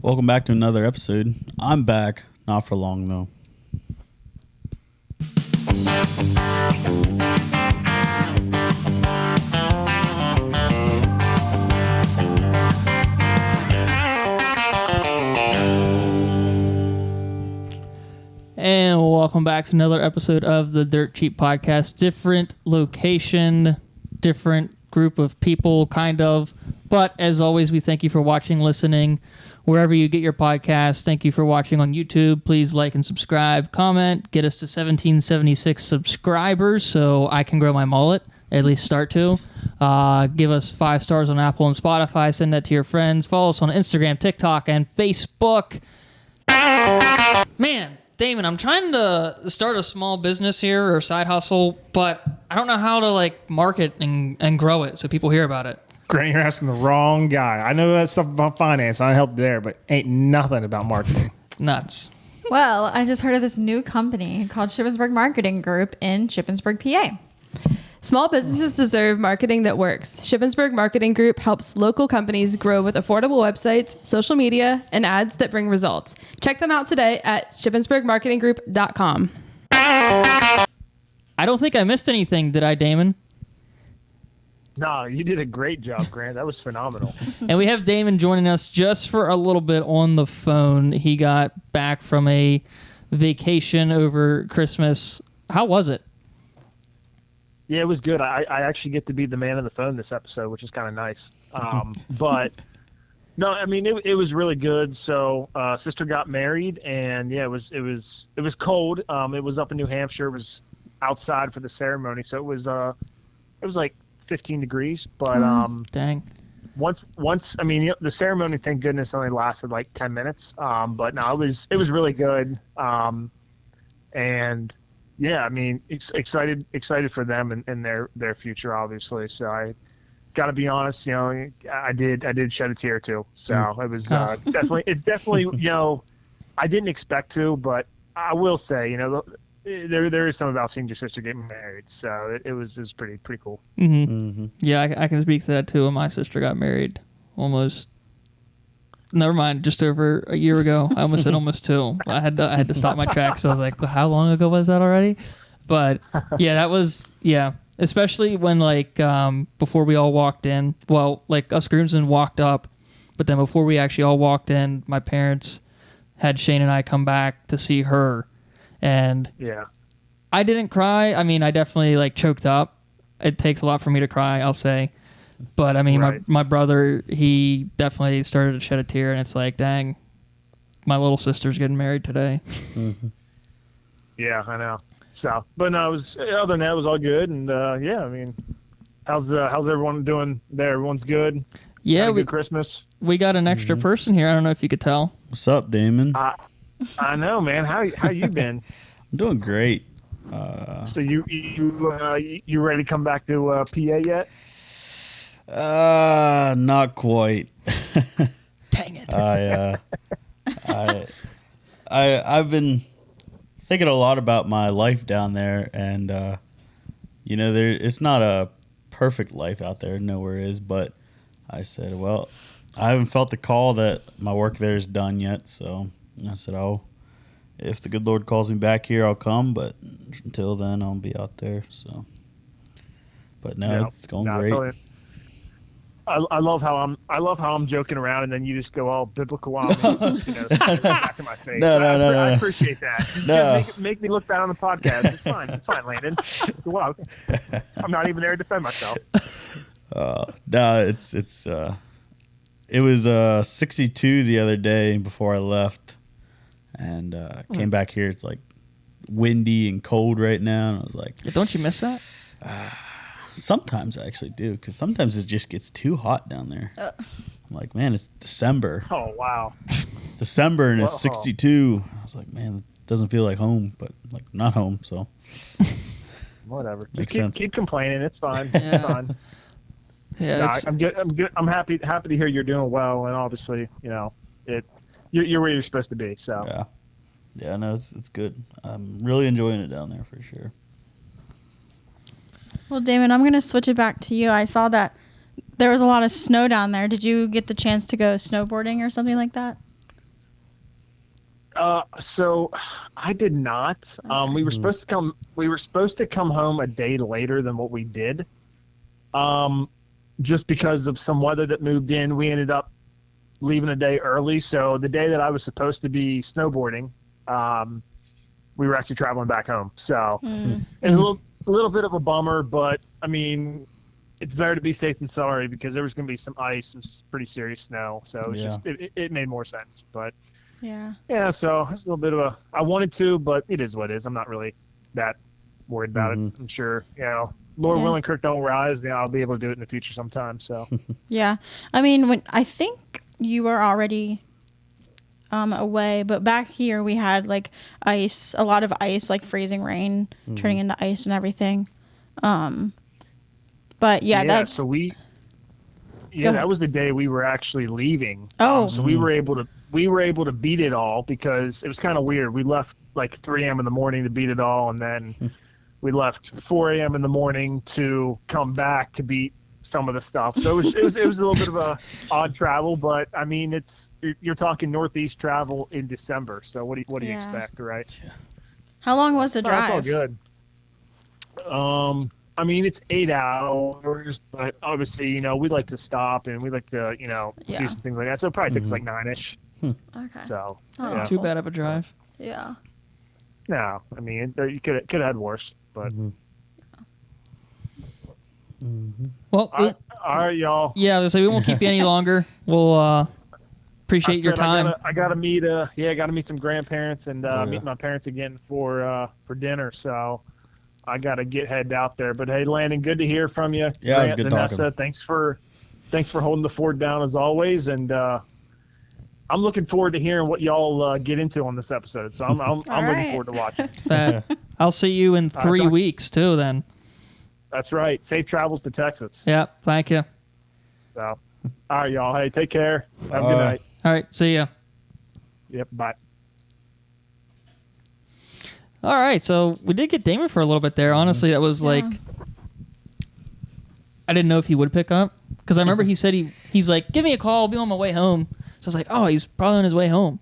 Welcome back to another episode. I'm back, not for long though. And welcome back to another episode of the Dirt Cheap Podcast. Different location, different group of people, kind of. But as always, we thank you for watching, listening, wherever you get your podcasts. Thank you for watching on YouTube. Please like and subscribe, comment, get us to 1776 subscribers so I can grow my mullet, at least start to. Give us 5 stars on Apple and Spotify. Send that to your friends. Follow us on Instagram, TikTok, and Facebook. Man, Damon, I'm trying to start a small business here or side hustle, but I don't know how to market and grow it so people hear about it. Grant, you're asking the wrong guy. I know that stuff about finance. I help there, but ain't nothing about marketing. Nuts. Well, I just heard of this new company called Shippensburg Marketing Group in Shippensburg, PA. Small businesses deserve marketing that works. Shippensburg Marketing Group helps local companies grow with affordable websites, social media, and ads that bring results. Check them out today at shippensburgmarketinggroup.com. I don't think I missed anything, did I, Damon? No, you did a great job, Grant. That was phenomenal. And we have Damon joining us just for a little bit on the phone. He got back from a vacation over Christmas. How was it? Yeah, it was good. I actually get to be the man on the phone this episode, which is kind of nice. But no, I mean it was really good. So sister got married, and yeah, it was cold. It was up in New Hampshire. It was outside for the ceremony, so it was like 15 degrees. But Dang. Once I mean the ceremony, thank goodness, only lasted like 10 minutes. But no, it was really good. And yeah, I mean, excited for them and their future, obviously. So I got to be honest, I did shed a tear too. So it was it's definitely I didn't expect to, but I will say there is something about seeing your sister get married. So it was pretty cool. Mm-hmm. Mm-hmm. Yeah, I can speak to that too. When my sister got married, never mind, just over a year ago. I almost said almost 2. I had to stop my tracks. So I was like, how long ago was that already? But yeah, that was, especially when before we all walked in, us groomsmen walked up, but then before we actually all walked in, my parents had Shane and I come back to see her. And yeah, I didn't cry. I mean, I definitely choked up. It takes a lot for me to cry, I'll say. But I mean, right. my brother, he definitely started to shed a tear, and it's like, dang, my little sister's getting married today. Mm-hmm. Yeah, I know. So, but no, other than that, it was all good, and yeah, I mean, how's everyone doing there? Everyone's good. Yeah, good Christmas. We got an extra person here. I don't know if you could tell. What's up, Damon? I know, man. How you been? I'm doing great. So you ready to come back to PA yet? Not quite. Dang it. I've been thinking a lot about my life down there, and it's not a perfect life out there, nowhere is, but I said, well, I haven't felt the call that my work there is done yet, so I said, if the good Lord calls me back here, I'll come, but until then I'll be out there. So, but no, it's going great. Totally. I love how I'm joking around, and then you just go all biblical on me, back in my face. No. I appreciate that. No. Make me look bad on the podcast. It's fine, Landon. Well, I'm not even there to defend myself. No, it was 62 the other day before I left, and came back here. It's windy and cold right now, and I was like, don't you miss that? Sometimes I actually do, because sometimes it just gets too hot down there. I'm like, man, it's December. Oh, wow. It's December and it's 62. I was like, man, it doesn't feel like home, but not home, so. Whatever. Just keep complaining. It's fine. Yeah. It's fine. Yeah, I'm good. I'm happy to hear you're doing well, and obviously, you're where you're supposed to be. So. Yeah, no, it's good. I'm really enjoying it down there for sure. Well, Damon, I'm going to switch it back to you. I saw that there was a lot of snow down there. Did you get the chance to go snowboarding or something like that? So I did not. We were supposed to come. We were supposed to come home a day later than what we did. Just because of some weather that moved in, we ended up leaving a day early. So the day that I was supposed to be snowboarding, we were actually traveling back home. So it's a little bit of a bummer, but I mean, it's better to be safe than sorry because there was going to be some ice, some pretty serious snow. So it was it made more sense. But yeah. So it's a little bit of a. I wanted to, but it is what it is. I'm not really that worried about it. I'm sure, Lord willing, creek don't rise. I'll be able to do it in the future sometime. So yeah, I mean, when I think you were already away, but back here we had like ice, a lot of ice, like freezing rain turning into ice and everything. But that's so that was the day we were actually leaving. So we were able to beat it all because it was kind of weird. We left like 3 a.m. in the morning to beat it all, and then we left 4 a.m. in the morning to come back to beat some of the stuff. So it was a little bit of a odd travel, but I mean, you're talking Northeast travel in December. So what do you expect, right? Yeah. How long was the drive? That's all good. I mean, it's 8 hours, but obviously, we like to stop and we like to, do some things like that. So it probably takes like 9-ish. Okay. So Not too bad of a drive. Yeah. No, I mean, you could have had worse, but. Well, all right, y'all. Yeah, I was gonna say we won't keep you any longer. We'll appreciate your time. I gotta meet some grandparents and meet my parents again for dinner. So I gotta head out there. But hey, Landon, good to hear from you. Yeah, it was good talking. Thanks for holding the fort down as always, and I'm looking forward to hearing what y'all get into on this episode. So I'm looking forward to watching. I'll see you in 3 weeks too. Then. That's right. Safe travels to Texas. Yeah, thank you. So, all right, y'all. Hey, take care. Have a good night. All right, see ya. Yep, bye. All right, so we did get Damon for a little bit there. Honestly, that was like, I didn't know if he would pick up because I remember he said he's like, give me a call, I'll be on my way home. So I was like, oh, he's probably on his way home,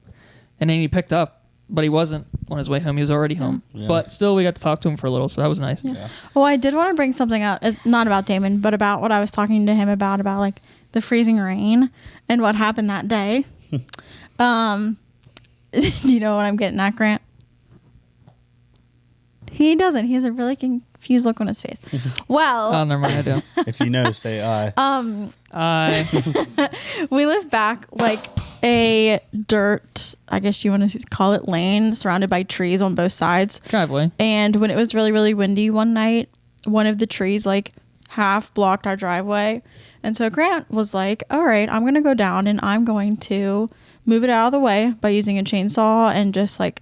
and then he picked up. But he wasn't on his way home. He was already home. Yeah. But still, we got to talk to him for a little, so that was nice. Yeah. Well, I did want to bring something up. It's not about Damon, but about what I was talking to him about like the freezing rain and what happened that day. Do you know what I'm getting at, Grant? He doesn't. He has a really confused look on his face. Well. Oh, never mind. I do. If you know, say I. We live back like a dirt, I guess you want to call it, lane surrounded by trees on both sides. Driveway. And when it was really, really windy one night, one of the trees like half blocked our driveway. And so Grant was like, all right, I'm going to go down and I'm going to move it out of the way by using a chainsaw and just like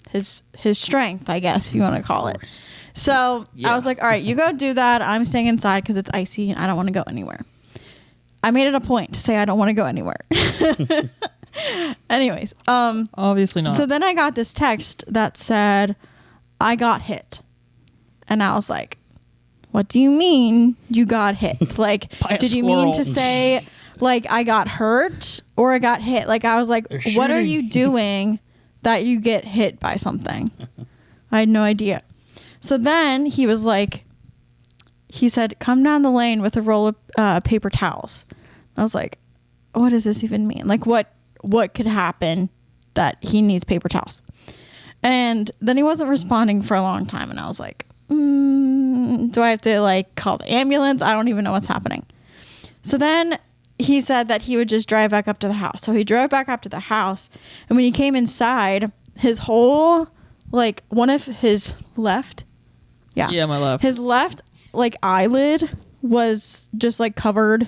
his strength, I guess you want to call it. So I was like, all right, you go do that. I'm staying inside because it's icy and I don't want to go anywhere. I made it a point to say I don't want to go anywhere. Anyways. Obviously not. So then I got this text that said, I got hit. And I was like, what do you mean you got hit? Like, did you mean to say, like, I got hurt or I got hit? Like, I was like, what are you doing that you get hit by something? I had no idea. So then he was like, he said, come down the lane with a roll of paper towels. I was like, what does this even mean? Like, what could happen that he needs paper towels? And then he wasn't responding for a long time. And I was like, do I have to like call the ambulance? I don't even know what's happening. So then he said that he would just drive back up to the house. So he drove back up to the house. And when he came inside, his whole, like one of his left. Yeah, my left. His left like eyelid was just like covered.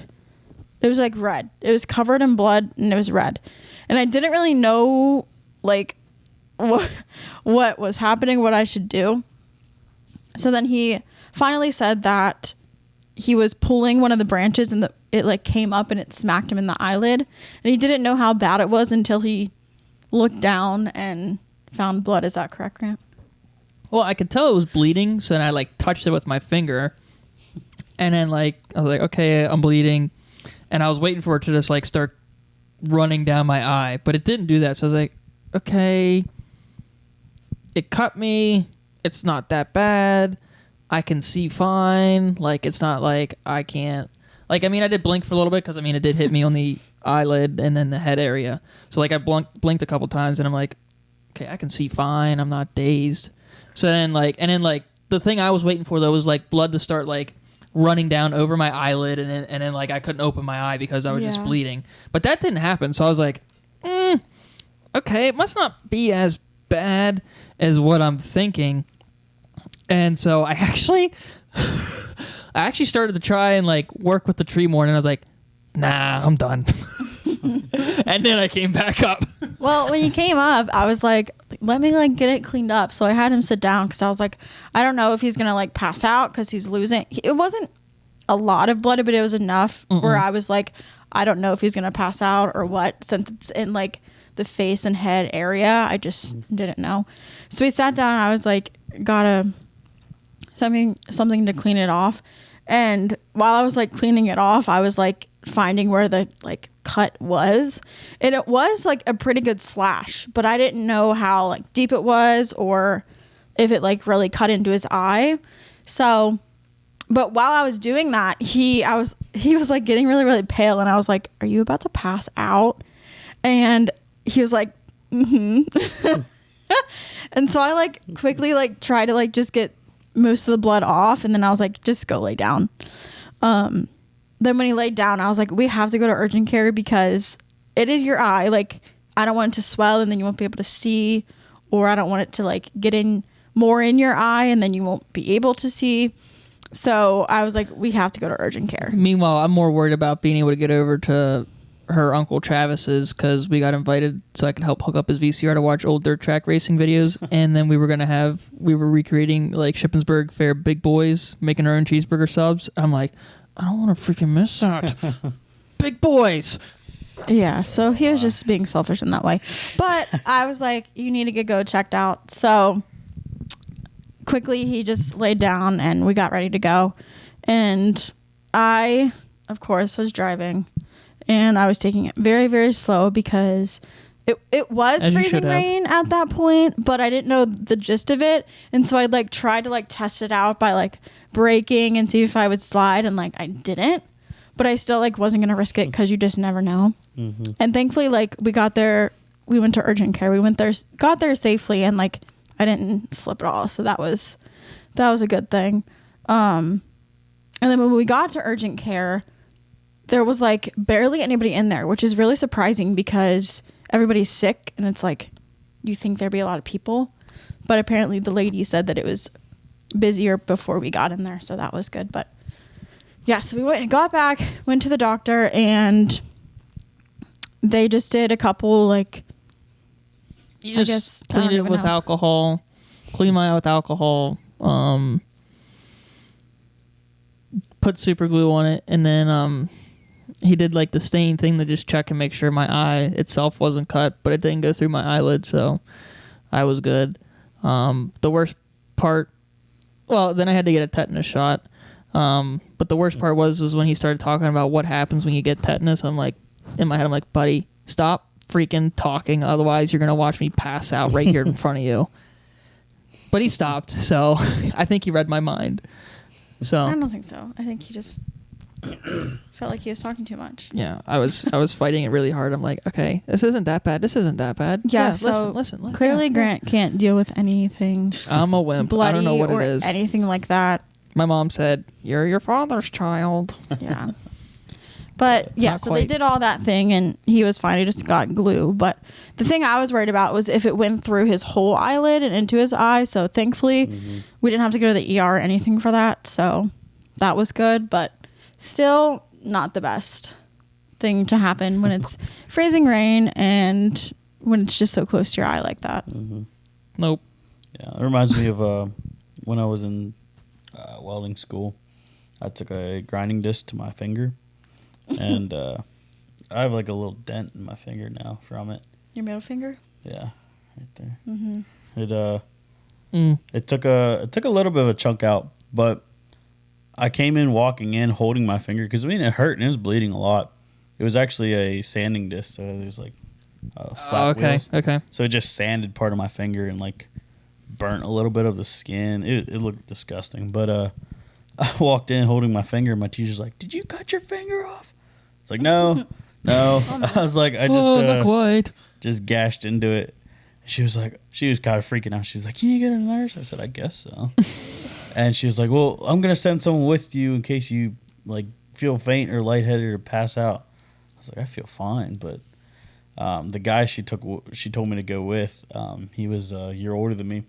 It was like red. It was covered in blood and it was red. And I didn't really know like what was happening, what I should do. So then he finally said that he was pulling one of the branches and it like came up and it smacked him in the eyelid. And he didn't know how bad it was until he looked down and found blood. Is that correct, Grant? Well, I could tell it was bleeding, so then I like touched it with my finger. And then like I was like, okay, I'm bleeding. And I was waiting for it to just like start running down my eye, but it didn't do that. So I was like, okay, it cut me. It's not that bad. I can see fine. Like, it's not like I can't. Like, I mean, I did blink for a little bit because, I mean, it did hit me on the eyelid and then the head area. So, like, I blinked a couple times and I'm like, okay, I can see fine. I'm not dazed. So then, like, the thing I was waiting for, though, was, like, blood to start, like, running down over my eyelid and then like, I couldn't open my eye because I was just bleeding. But that didn't happen. So I was like, okay, it must not be as bad as what I'm thinking. And so I actually started to try and like work with the tree more, and I was like, nah, I'm done. And then I came back up. Well, when you came up, I was like, let me like get it cleaned up. So I had him sit down because I was like, I don't know if he's gonna like pass out because he's losing. It wasn't a lot of blood, but it was enough where I was like, I don't know if he's gonna pass out or what, since it's in like the face and head area. I just didn't know. So we sat down and I was like, gotta something to clean it off. And while I was like cleaning it off, I was like finding where the like cut was, and it was like a pretty good slash, but I didn't know how like deep it was or if it like really cut into his eye. So, but while I was doing that, he was like getting really, really pale, and I was like, are you about to pass out? And he was like, mm-hmm. And so I like quickly like tried to like just get most of the blood off, and then I was like, just go lay down. Then when he laid down, I was like, we have to go to urgent care because it is your eye. Like, I don't want it to swell and then you won't be able to see, or I don't want it to like get in more in your eye and then you won't be able to see. So I was like, we have to go to urgent care. Meanwhile, I'm more worried about being able to get over to her Uncle Travis's because we got invited so I could help hook up his VCR to watch old dirt track racing videos. And then we were recreating like Shippensburg Fair Big Boys, making our own cheeseburger subs. I'm like, I don't want to freaking miss that. Big boys. Yeah, so he was just being selfish in that way. But I was like, you need to go checked out. So quickly he just laid down and we got ready to go. And I, of course, was driving. And I was taking it very, very slow because it was freezing rain at that point, but I didn't know the gist of it. And so I like tried to like test it out by like braking and see if I would slide, and like I didn't. But I still like wasn't going to risk it because you just never know. Mm-hmm. And thankfully, like we got there, we went to urgent care. We went there, got there safely, and like I didn't slip at all. So that was a good thing. And then when we got to urgent care, there was like barely anybody in there, which is really surprising because everybody's sick and it's like you think there'd be a lot of people, but apparently the lady said that it was busier before we got in there, so that was good. But yeah, so we got back, went to the doctor, and they just did a couple like you just cleaned it with alcohol, clean my eye with alcohol, put super glue on it, and then he did like the stain thing to just check and make sure my eye itself wasn't cut, but it didn't go through my eyelid, so I was good. The worst part, well, then I had to get a tetanus shot. But the worst part was when he started talking about what happens when you get tetanus. I'm like, in my head, I'm like, buddy, stop freaking talking. Otherwise, you're going to watch me pass out right here in front of you. But he stopped, so I think he read my mind. So I don't think so. I think he just felt like he was talking too much. Yeah, I was fighting it really hard. I'm like, okay, this isn't that bad. This isn't that bad. Yeah, so listen. Clearly, yeah. Grant can't deal with anything. I'm a wimp. Bloody I don't know what or it is. Anything like that. My mom said, "You're your father's child." Yeah. But yeah, so they did all that thing and he was fine. He just got glue. But the thing I was worried about was if it went through his whole eyelid and into his eye. So thankfully, we didn't have to go to the ER or anything for that. So that was good. But still not the best thing to happen when it's freezing rain and when it's just so close to your eye like that. Mm-hmm. Nope. Yeah, it reminds me of when I was in welding school. I took a grinding disc to my finger, and I have like a little dent in my finger now from it. Your middle finger? Yeah, right there. Mm-hmm. It took a little bit of a chunk out, but I came in walking in holding my finger because I mean it hurt and it was bleeding a lot. It was actually a sanding disc, so it was like flat wheels. Okay. So it just sanded part of my finger and like burnt a little bit of the skin. It looked disgusting. But I walked in holding my finger. And my teacher's like, "Did you cut your finger off?" It's like, no. I was like, I just not quite. just gashed into it. She was kind of freaking out. She's like, "Can you get a nurse?" I said, "I guess so." And she was like, "Well, I'm gonna send someone with you in case you like feel faint or lightheaded or pass out." I was like, "I feel fine," but the guy she told me to go with, he was a year older than me,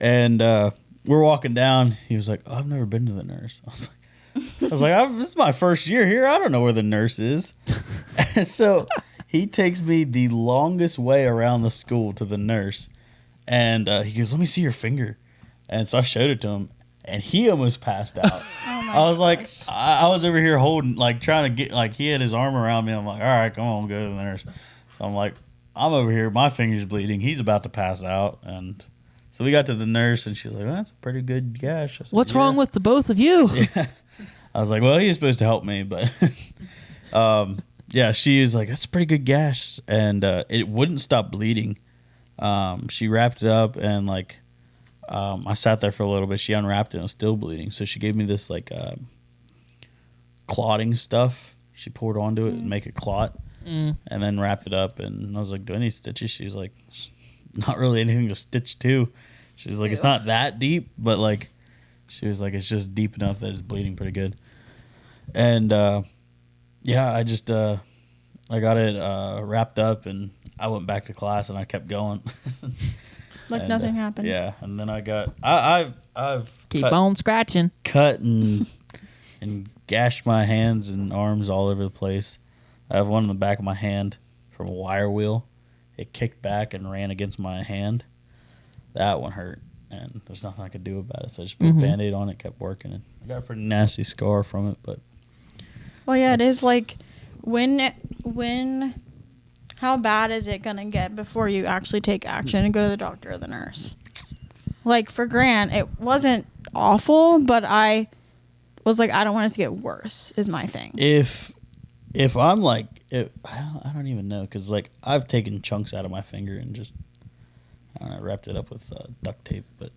and we're walking down. He was like, "Oh, I've never been to the nurse." I was like, "This is my first year here. I don't know where the nurse is." And so he takes me the longest way around the school to the nurse, and he goes, "Let me see your finger." And so I showed it to him, and he almost passed out. I was like, I was over here holding, like, trying to get, like, he had his arm around me. I'm like, all right, come on, go to the nurse. So I'm like, I'm over here, my finger's bleeding. He's about to pass out. And so we got to the nurse, and she's like, well, that's a pretty good gash. I said, What's wrong with the both of you? Yeah. I was like, well, he was supposed to help me, but yeah, she was like, that's a pretty good gash. And it wouldn't stop bleeding. She wrapped it up, and, like, I sat there for a little bit. She unwrapped it and it was still bleeding. So she gave me this like clotting stuff. She poured onto it and make it clot, and then wrapped it up. And I was like, "Do I need stitches?" She's like, "Not really anything to stitch to." She's like, "It's not that deep, but like," she was like, "It's just deep enough that it's bleeding pretty good." And yeah, I just I got it wrapped up, and I went back to class and I kept going. Like and, nothing happened. Yeah, and then I got I've Keep on scratching. cut and gashed my hands and arms all over the place. I have one in the back of my hand from a wire wheel. It kicked back and ran against my hand. That one hurt, and there's nothing I could do about it. So I just put a Band-Aid on it, kept working, and I got a pretty nasty scar from it. But well, yeah, it is like when. How bad is it going to get before you actually take action and go to the doctor or the nurse? Like, for Grant, it wasn't awful, but I was like, I don't want it to get worse, is my thing. If I'm like, I don't even know, because, like, I've taken chunks out of my finger and just, I don't know, wrapped it up with duct tape, but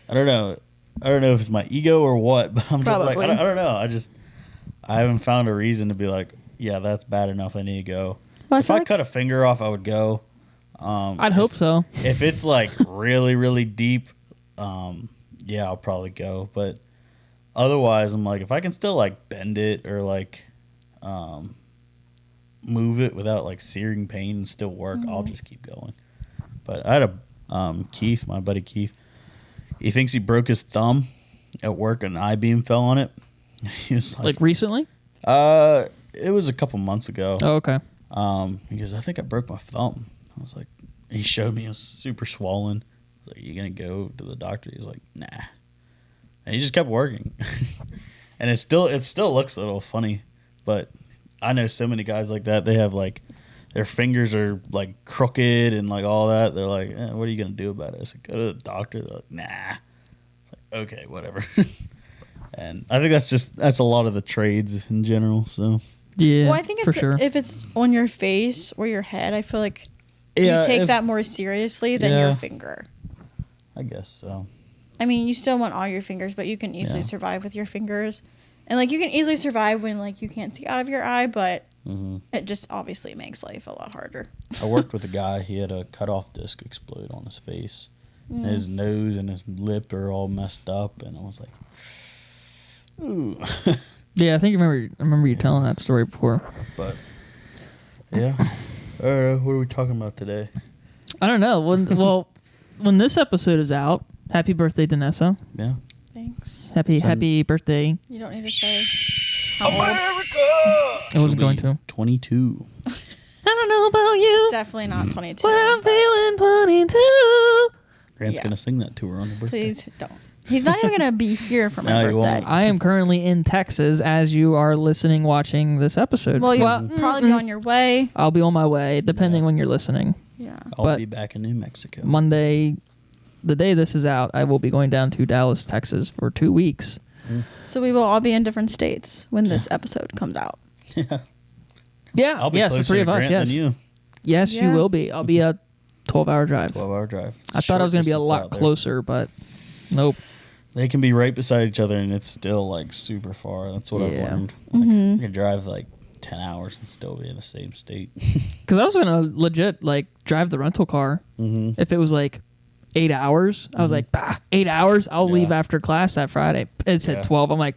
I don't know. I don't know if it's my ego or what, but I'm just like, I don't know. I haven't found a reason to be like, yeah, that's bad enough. I need to go. Well, if I cut a finger off, I would go. I'd hope so. If it's like really, really deep, yeah, I'll probably go. But otherwise, I'm like, if I can still like bend it or like move it without like searing pain and still work, I'll just keep going. But I had a Keith, my buddy Keith. He thinks he broke his thumb at work. An I-beam fell on it. He was like recently? It was a couple months ago. Oh, okay. He goes, I think I broke my thumb. I was like, he showed me it was super swollen. I was like, you gonna go to the doctor? He's like, nah. And he just kept working. And it still looks a little funny, but I know so many guys like that. They have like their fingers are like crooked and like all that. They're like, what are you gonna do about it? I said, go to the doctor. They're like, nah. It's like, okay, whatever. And I think that's a lot of the trades in general. So yeah, well, I think for sure. If it's on your face or your head, I feel like you take that more seriously than your finger. I guess so. I mean, you still want all your fingers, but you can easily survive with your fingers. And, like, you can easily survive when, like, you can't see out of your eye, but it just obviously makes life a lot harder. I worked with a guy. He had a cut-off disc explode on his face. And his nose and his lip are all messed up, and I was like, ooh. Yeah, I remember you telling that story before. But, yeah. What are we talking about today? I don't know. When this episode is out, happy birthday, Danessa. Yeah. Thanks. Happy birthday. You don't need to say how old. I wasn't going to. 22. I don't know about you. Definitely not 22. But I'm feeling 22. Grant's going to sing that to her on her birthday. Please don't. He's not even going to be here for my No, he birthday. won't. I am currently in Texas as you are watching this episode. Well, you'll probably be on your way. I'll be on my way, depending when you're listening. Yeah. I'll be back in New Mexico. Monday, the day this is out, I will be going down to Dallas, Texas for 2 weeks. So we will all be in different states when this episode comes out. Yeah, I'll be yes, the closer three to of us, Grant yes. than you. yes, Yeah. you will be. I'll be a 12-hour drive. 12-hour drive. I thought I was going to be a Short lot distance out there. closer, but nope. They can be right beside each other, and it's still like super far. That's what I've Yeah. learned. Like, you can drive like 10 hours and still be in the same state. Because I was going to legit like drive the rental car. If it was like 8 hours, I was like, 8 hours? I'll leave Yeah. after class that Friday. It said Yeah. 12. I'm like,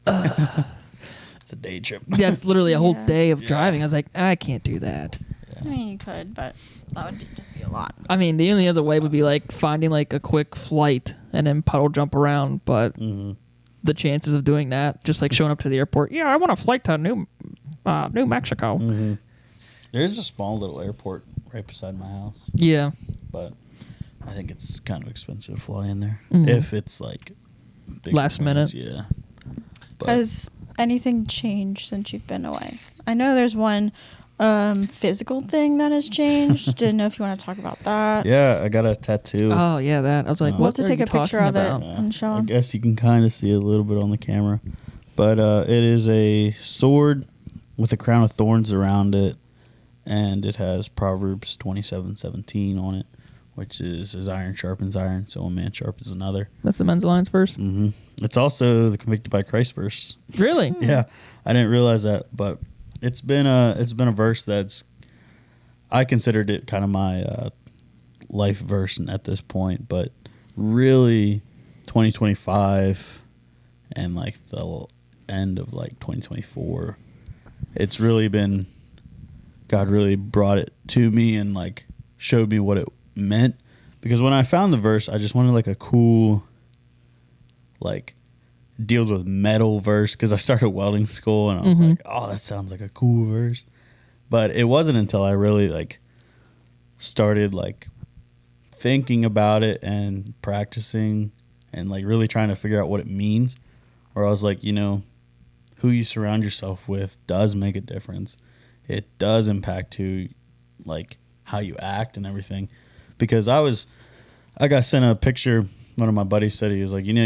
It's a day trip. that's literally a whole Yeah. day of driving. I was like, I can't do that. I mean, you could, but that would just be a lot. I mean, the only other way would be like finding like a quick flight and then puddle jump around. But the chances of doing that, just like showing up to the airport, yeah, I want a flight to New Mexico. There is a small little airport right beside my house, Yeah. but I think it's kind of expensive to fly in there Mhm. if it's like big Last events, minute. Yeah. But Has anything changed since you've been away? I know there's one physical thing that has changed. Didn't know if you want to talk about that. yeah, I got a tattoo. Oh, yeah, that. I was like, Uh, We'll what have to are take you a picture talking of it. about? and show I 'em. guess you can kind of see it a little bit on the camera, but it is a sword with a crown of thorns around it, and it has Proverbs 27:17 on it, which is as iron sharpens iron, so a man sharpens another. That's the Men's Alliance verse? It's also the convicted by Christ verse. Really? Yeah, I didn't realize that, but it's been a verse that's I considered it kind of my life verse at this point, but really 2025 and like the end of like 2024, it's really been God really brought it to me and like showed me what it meant, because when I found the verse, I just wanted like a cool like deals with metal verse, because I started welding school and I was like, oh, that sounds like a cool verse. But it wasn't until I really like started like thinking about it and practicing and like really trying to figure out what it means, where I was like, you know, who you surround yourself with does make a difference. It does impact who, like how you act and everything. Because I got sent a picture. One of my buddies said, he was like, you know,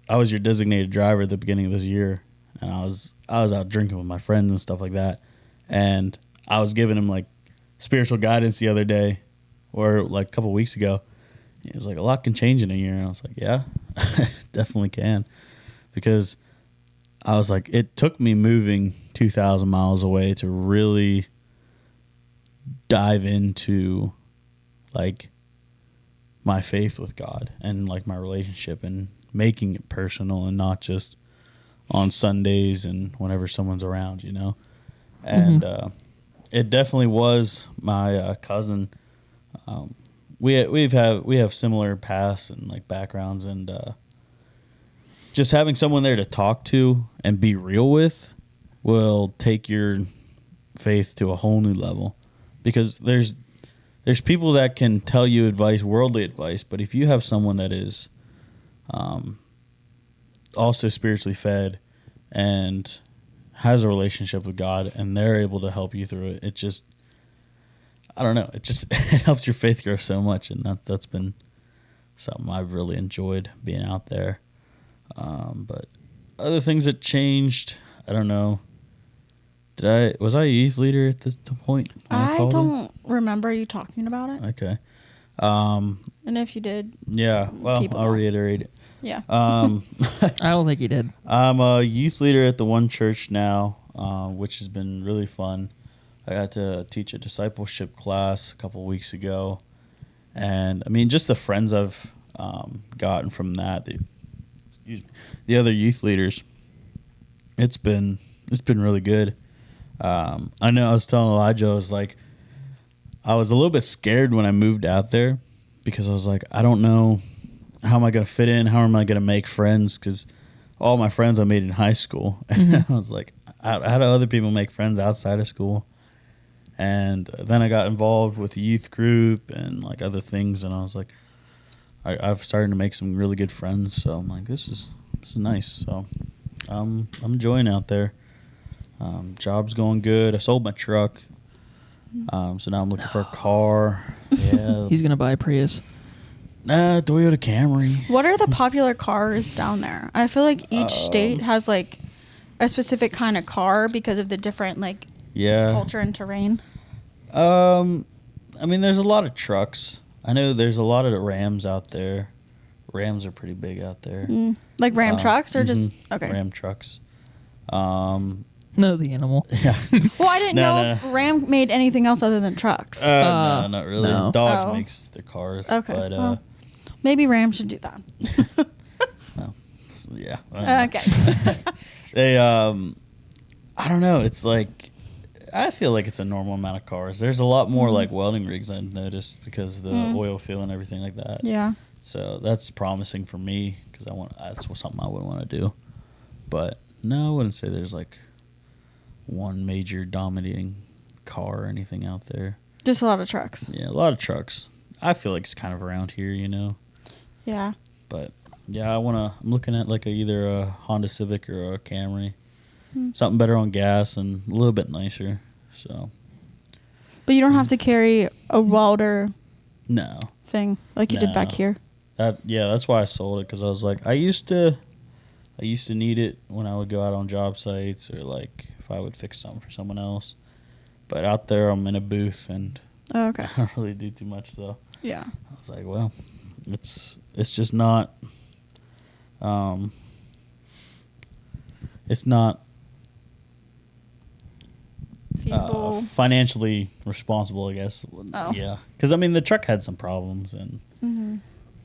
I was your designated driver at the beginning of this year, and I was out drinking with my friends and stuff like that, and I was giving him like spiritual guidance the other day, or like a couple weeks ago. He was like, a lot can change in a year, and I was like, yeah, definitely can, because I was like, it took me moving 2,000 miles away to really dive into like my faith with God and like my relationship and making it personal and not just on Sundays and whenever someone's around, you know. And it definitely was my cousin. We have similar paths and like backgrounds, and just having someone there to talk to and be real with will take your faith to a whole new level, because there's people that can tell you advice, worldly advice, but if you have someone that is also spiritually fed and has a relationship with God and they're able to help you through it, it just, I don't know, it just it helps your faith grow so much, and that's been something I've really enjoyed being out there. But other things that changed, I don't know. Was I a youth leader at the point? when I called in? don't remember you talking about it. Okay. And if you did, Yeah. Well, People I'll don't. reiterate it. yeah. I don't think he did. I'm a youth leader at the one church now, which has been really fun. I got to teach a discipleship class a couple weeks ago, and I mean, just the friends I've gotten from that, the other youth leaders, it's been really good. I know I was telling Elijah, I was like, I was a little bit scared when I moved out there, because I was like, I don't know, how am I going to fit in? How am I going to make friends? Because all my friends I made in high school. I was like, how do other people make friends outside of school? And then I got involved with a youth group and like other things, and I was like, I've started to make some really good friends. So I'm like, this is nice. So I'm enjoying out there. Job's going good. I sold my truck. So now I'm looking for a car. Yeah. He's going to buy a Prius. Toyota Camry. What are the popular cars down there? I feel like each state has like a specific kind of car because of the different like Yeah. culture and terrain. I mean, there's a lot of trucks. I know there's a lot of Rams out there. Rams are pretty big out there. Like Ram trucks or just okay. Ram trucks. No, the animal. Yeah. Well, I didn't know if Ram made anything else other than trucks. No, not really. No. Dodge makes their cars. Okay. But, well, maybe Ram should do that. well, yeah. I don't know. Okay. They, I don't know. It's like, I feel like it's a normal amount of cars. There's a lot more like welding rigs I've noticed because of the oil field and everything like that. Yeah. So that's promising for me because that's something I would want to do. But no, I wouldn't say there's like one major dominating car or anything out there. Just a lot of trucks. Yeah, a lot of trucks. I feel like it's kind of around here, you know. Yeah. But yeah, I'm looking at like either a Honda Civic or a Camry. Something better on gas and a little bit nicer. So. But you don't have to carry a welder No. thing like you did back here. That's why I sold it because I was like, I used to need it when I would go out on job sites or like if I would fix something for someone else. But out there, I'm in a booth and Oh, okay. I don't really do too much though. Yeah. I was like, well, it's just not. It's not Feasible. financially responsible, I guess. Oh. Yeah, because I mean the truck had some problems and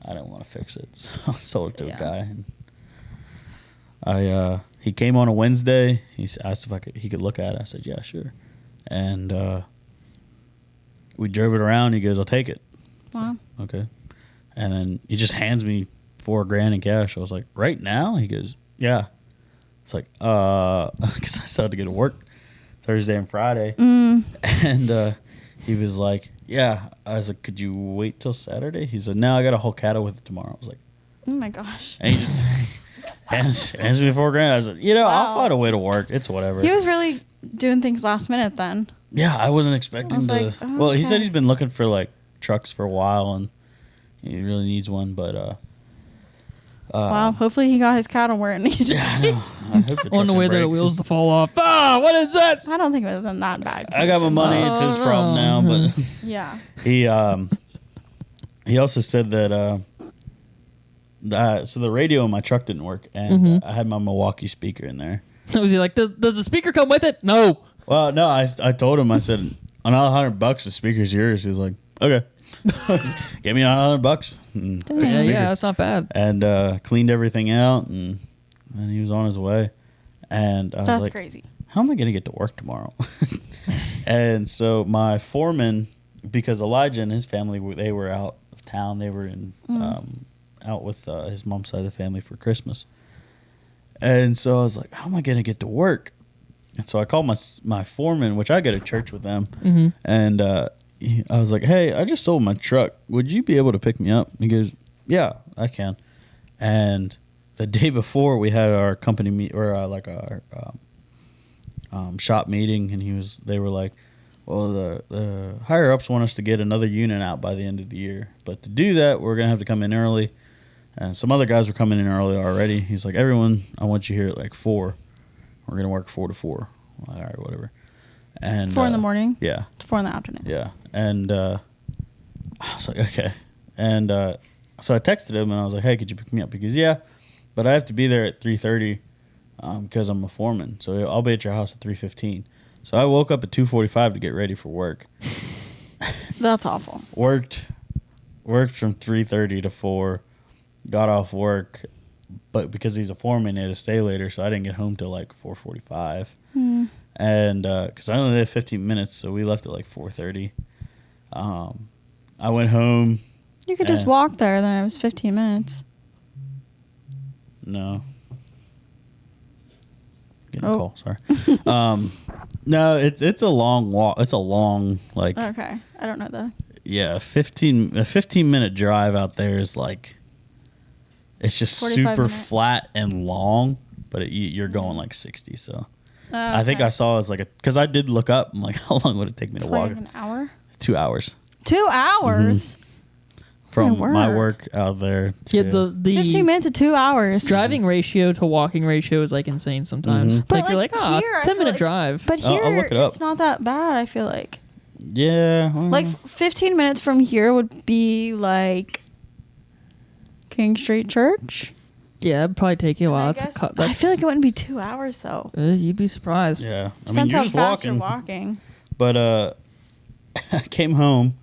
I didn't want to fix it, so I sold it to a guy. And he came on a Wednesday. He asked if he could look at it. I said, yeah, sure. And we drove it around. He goes, I'll take it. Wow. Okay. And then he just hands me $4,000 in cash. I was like, right now? He goes, yeah. It's like, because I still had to go to work Thursday and Friday. And he was like, yeah. I was like, could you wait till Saturday? He said, no, I got a whole cattle with it tomorrow. I was like, Oh my gosh. and he just hands me $4,000. I said, I'll find a way to work. It's whatever. He was really doing things last minute then. Yeah, I wasn't expecting to. like, oh, well, he said okay. he's been looking for like trucks for a while and he really needs one, but Wow. Hopefully he got his cattle where it needed to be. I know. I hope the On the truck way there, the breaks. wheels to fall off. Ah, what is that? I don't think it was in that bad. I got my condition, money. It's his problem now, but but- Yeah. he also said that so the radio in my truck didn't work, and I had my Milwaukee speaker in there. Was he like, does the speaker come with it? No. Well, no, I told him, I said, another $100, the speaker's yours. He was like, okay. Give me $100. And took the Yeah, speaker. that's not bad. And cleaned everything out, and he was on his way. And I was That's like, crazy. how am I going to get to work tomorrow? And so my foreman, because Elijah and his family, they were out of town. They were in out with his mom's side of the family for Christmas. And so I was like, how am I going to get to work? And so I called my foreman, which I go to church with them. And I was like, hey, I just sold my truck. Would you be able to pick me up? He goes, yeah, I can. And the day before we had our company meet or like our shop meeting, and they were like, well, the higher ups want us to get another unit out by the end of the year, but to do that, we're gonna have to come in early. And some other guys were coming in early already. He's like, everyone, I want you here at like 4. We're gonna work 4 to 4. All right, whatever. And 4 in the morning. Yeah. 4 in the afternoon. Yeah. And I was like, okay. And so I texted him and I was like, hey, could you pick me up? Because yeah, but I have to be there at 3:30 because I'm a foreman. So I'll be at your house at 3:15. So I woke up at 2:45 to get ready for work. That's awful. Worked from 3:30 to 4. Got off work, but because he's a foreman, he had to stay later, so I didn't get home till like 4:45. And because I only lived 15 minutes, so we left at like 4:30. I went home. You could just walk there, then it was 15 minutes. No. Getting a call, sorry. No, it's a long walk. It's a long, like, Okay. I don't know that. yeah, a 15-minute drive out there is like, it's just 45 super minute. flat and long, but you're going like 60. So I think Okay. I saw it as like because I did look up. I'm like, how long would it take me to It's like walk? an hour? 2 hours 2 hours? from My my word. work out there. To, Yeah, the 15 minutes to 2 hours. driving ratio to walking ratio is like insane sometimes. Mhm. But Like you're like, like, here, I 10 feel minute like- drive. But I'll here, look it up. it's not that bad, I feel like. Yeah. Well, Like 15 minutes from here would be like King Street Church. Yeah, it'd probably take you a while. I That's guess, I feel like it wouldn't be 2 hours though. You'd be surprised. yeah. Depends you're how just fast walking. you're walking. But I came home,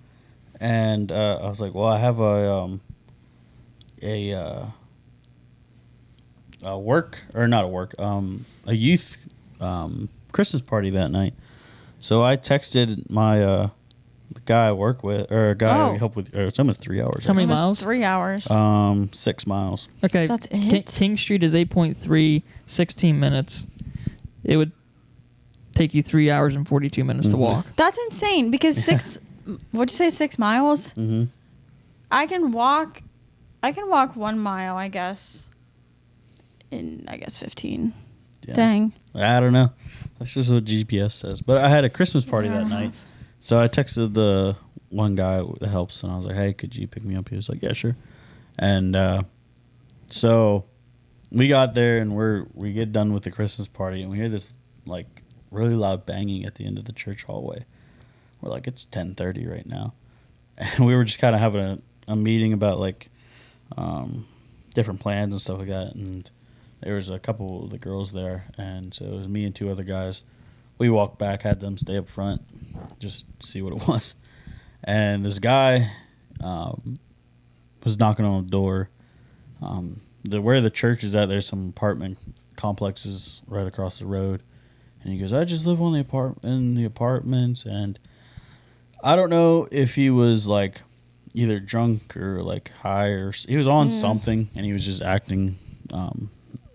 and I was like, well, I have a work, or not a work, a youth Christmas party that night. So I texted my the guy I work with, or a guy I help with, or it's almost 3 hours. How many Almost miles? 3 hours. 6 miles. Okay. That's it? King Street is 8.3, 16 minutes. It would take you 3 hours and 42 minutes to walk. That's insane because what'd you say, 6 miles? Mm-hmm. I can walk 1 mile, I guess, in 15. Yeah. Dang. I don't know. That's just what GPS says. But I had a Christmas party that night. So I texted the one guy that helps, and I was like, hey, could you pick me up? He was like, yeah, sure. And so we got there, and we get done with the Christmas party, and we hear this, like, really loud banging at the end of the church hallway. We're like, it's 10:30 right now. And we were just kind of having a meeting about, like, different plans and stuff like that, and there was a couple of the girls there, and so it was me and 2 other guys. We walked back, had them stay up front, just see what it was. And this guy was knocking on the door. Where the church is at, there's some apartment complexes right across the road. And he goes, I just live on in the apartments. And I don't know if he was like either drunk or like high, or he was on something, and he was just acting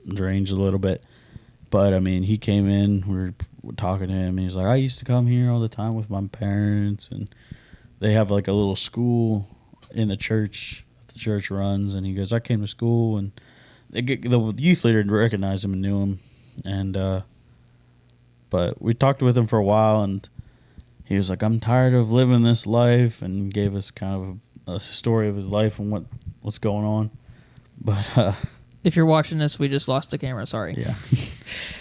deranged a little bit. But I mean, he came in, we were talking to him, and he's like, I used to come here all the time with my parents, and they have like a little school in the church that the church runs. And he goes, I came to school, and the youth leader recognized him and knew him. And but we talked with him for a while, and he was like, I'm tired of living this life, and gave us kind of a story of his life and what's going on. But If you're watching this, we just lost the camera. Sorry. yeah.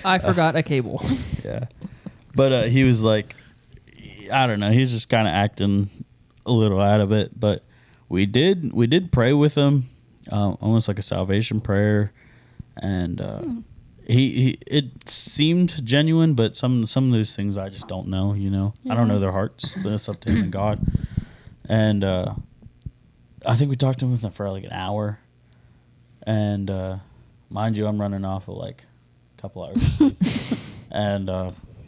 I forgot a cable. Yeah. But he was like, I don't know, he was just kind of acting a little out of it. But we did pray with him, almost like a salvation prayer. And he it seemed genuine, but some of those things I just don't know, you know. I don't know their hearts. That's up to him and God. And I think we talked to him for like an hour. And mind you, I'm running off of like a couple hours of sleep. And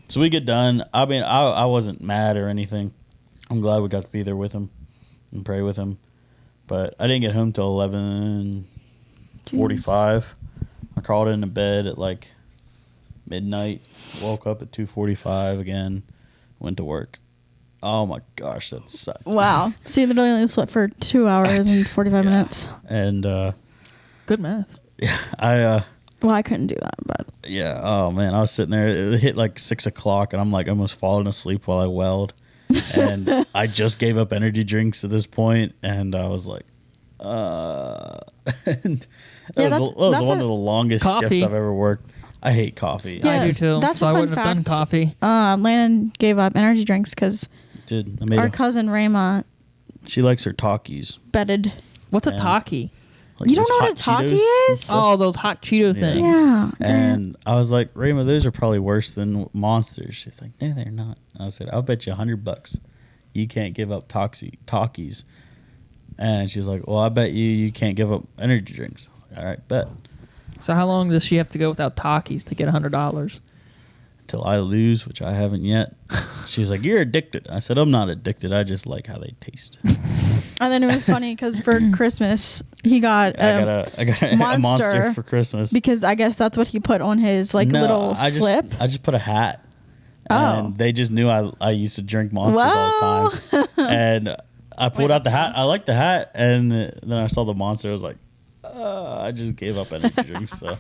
so we get done. I mean, I wasn't mad or anything. I'm glad we got to be there with him and pray with him. But I didn't get home till 11:45. I crawled into bed at like midnight. Woke up at 2:45 again. Went to work. Oh my gosh, that sucked. Wow. So you literally only slept for 2 hours and 45 minutes. And Good math. yeah, Well, I couldn't do that, but yeah. Oh man, I was sitting there. It hit like 6 o'clock, and I'm like almost falling asleep while I weld. And I just gave up energy drinks at this point, and I was like, and that was one of the longest Coffee. shifts I've ever worked. I hate coffee. Yeah, I do too. that's so a I fun wouldn't have done fact. coffee. Landon gave up energy drinks because I made our cousin Rayma she likes her Takis. betted. What's a And- Taki? Like You don't those know hot what a Taki Cheetos and is? stuff. Oh, those hot Cheeto things. Yeah. And I was like, Rayma, those are probably worse than Monsters. She's like, no, they're not. I said, I'll bet you $100 you can't give up Takis. And she's like, well, I bet you can't give up energy drinks. I was like, all right, bet. So how long does she have to go without Takis to get $100? Till I lose, which I haven't yet. She's like, you're addicted. I said, I'm not addicted. I just like how they taste. And then it was funny because for Christmas he got I got a Monster monster for Christmas. because I guess that's what he put on his little slip. I just put a hat. Oh. And they just knew I used to drink Monsters all the time. And I pulled out the hat. I liked the hat. And then I saw the Monster. I was like, I just gave up energy drinks. So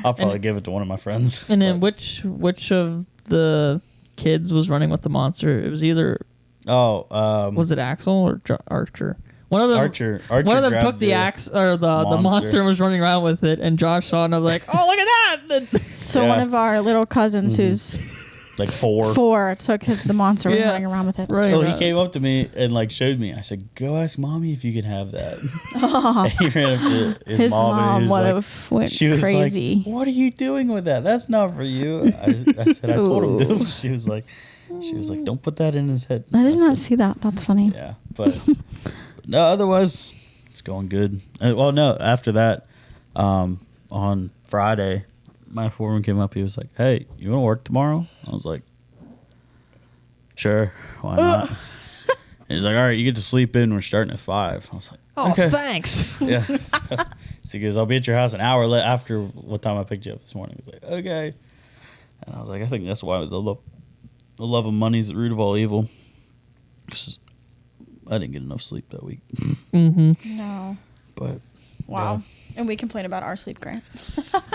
I'll probably give it to one of my friends. And then But- which of the kids was running with the Monster? It was either was it Axel or Archer? One of them. Archer One of them grabbed took the axe or the monster and was running around with it, and Josh saw it and I was like, "Oh, look at that!" So Yeah. one of our little cousins who's Like 4. 4 took the monster was running around with it. Right. Well, he came up to me and like showed me. I said, "Go ask mommy if you can have that." And he ran up to his mom. And he was would like, have went she was crazy. like, "What are you doing with that? That's not for you." I said, "I told him to." She was like, "Don't put that in his head." I did not said, see that. That's funny. Yeah, but no. Otherwise, it's going good. Well, no. After that, on Friday, my foreman came up. He was like, "Hey, you want to work tomorrow?" I was like, "Sure, why not?" He's like, "All right, you get to sleep in. We're starting at 5." I was like, Oh, okay. thanks. Yeah. So he goes, "I'll be at your house an hour after what time I picked you up this morning." I was like, "Okay." And I was like, "I think that's why the love of money is the root of all evil." 'Cause I didn't get enough sleep that week. Mm-hmm. No. But Wow. And we complain about our sleep, Grant.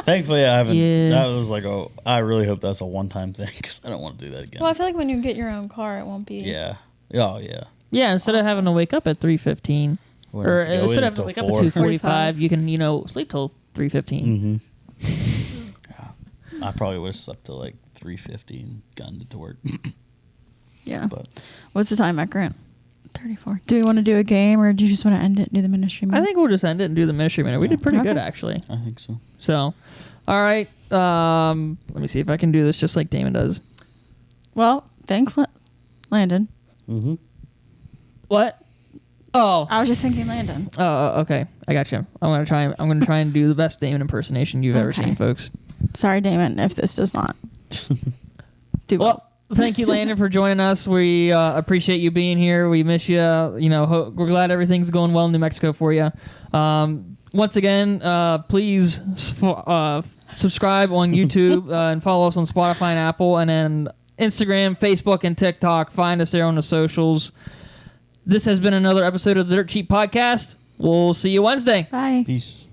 thankfully, I haven't. Yeah. That was like, I really hope that's a one-time thing because I don't want to do that again. Well, I feel like when you get your own car, it won't be. Yeah. Oh, yeah. Yeah, instead of having to wake up at 3:15, We're or gonna have to go instead in of having to wake up at until 2:45, you can sleep till 3:15. I probably would have slept till like 3:50 and gotten it to work. Yeah. But What's the time at Grant? 34. Do we want to do a game or do you just want to end it and do the ministry minute? I think we'll just end it and do the ministry minute. We did pretty good, Okay. actually. I think so. So, all right. Let me see if I can do this just like Damon does. Well, thanks, Landon. Mm-hmm. What? Oh. I was just thinking Landon. Oh, okay. I got you. I'm gonna try and do the best Damon impersonation you've ever Okay. seen, folks. Sorry, Damon, if this does not do Well, thank you, Landon, for joining us. We appreciate you being here. We miss you. We're glad everything's going well in New Mexico for you. Once again, please subscribe on YouTube and follow us on Spotify and Apple, and then Instagram, Facebook, and TikTok. Find us there on the socials. This has been another episode of the Dirt Cheap Podcast. We'll see you Wednesday. Bye. Peace.